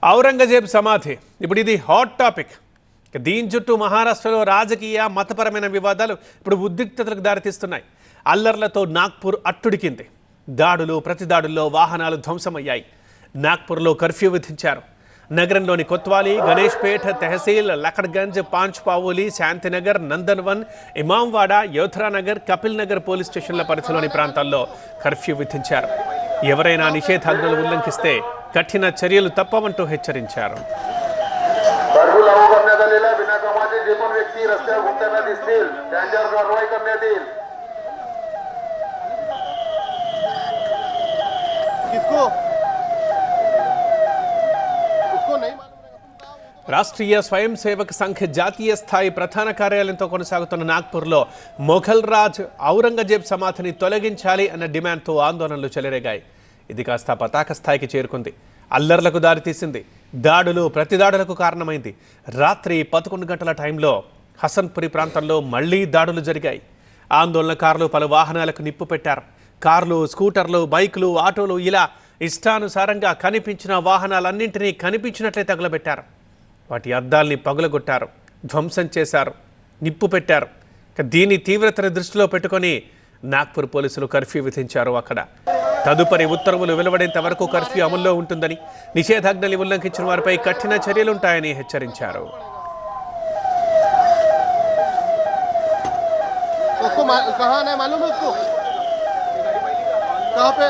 ఔరంగజేబ్ సమాధి ఇప్పుడు ఇది హాట్ టాపిక్. దీని చుట్టూ మహారాష్ట్రలో రాజకీయ మతపరమైన వివాదాలు ఇప్పుడు ఉద్రిక్తతలకు దారితీస్తున్నాయి. అల్లర్లతో నాగ్పూర్ అట్టుడికింది. దాడులు ప్రతిదాడుల్లో వాహనాలు ధ్వంసమయ్యాయి. నాగ్పూర్లో కర్ఫ్యూ విధించారు. నగరంలోని కొత్వాలి, గణేష్పేట్, తెహసీల్, లఖడ్గంజ్, పాంచ్పావోలి, శాంతినగర్, నందన్వన్, ఇమాంవాడ, యోధరానగర్, కపిల్ నగర్ పోలీస్ స్టేషన్ల పరిధిలోని ప్రాంతాల్లో కర్ఫ్యూ విధించారు. ఎవరైనా నిషేధాజ్ఞలు ఉల్లంఘిస్తే కఠిన చర్యలు తప్పవంటూ హెచ్చరించారు. రాష్ట్రీయ స్వయం సేవక్ సంఘ్ జాతీయ స్థాయి ప్రధాన కార్యాలయంతో కొనసాగుతున్న నాగ్పూర్లో మొఘల్ రాజ్ ఔరంగజేబ్ సమాధిని తొలగించాలి అన్న డిమాండ్తో ఆందోళనలు చెలరేగాయి. ఇది కాస్త పతాక స్థాయికి చేరుకుంది. అల్లర్లకు దారితీసింది. దాడులు ప్రతిదాడులకు కారణమైంది. రాత్రి 11 గంటల టైంలో హసన్పురి ప్రాంతంలో మళ్లీ దాడులు జరిగాయి. ఆందోళనకారులు పలు వాహనాలకు నిప్పు పెట్టారు. కార్లు, స్కూటర్లు, బైకులు, ఆటోలు ఇలా ఇష్టానుసారంగా కనిపించిన వాహనాలన్నింటినీ కనిపించినట్లే తగులబెట్టారు. వాటి అద్దాల్ని పగులగొట్టారు, ధ్వంసం చేశారు, నిప్పు పెట్టారు. దీని తీవ్రతను దృష్టిలో పెట్టుకొని నాగ్పూర్ పోలీసులు కర్ఫ్యూ విధించారు. అక్కడ తదుపరి ఉత్తర్వులు వెలువడేంత వరకు కర్ఫ్యూ అమల్లో ఉంటుందని, నిషేధాజ్ఞలు ఉల్లంఘించిన వారిపై కఠిన చర్యలుంటాయని హెచ్చరించారు. कहाँ है मालूम है उसको? कहाँ पे?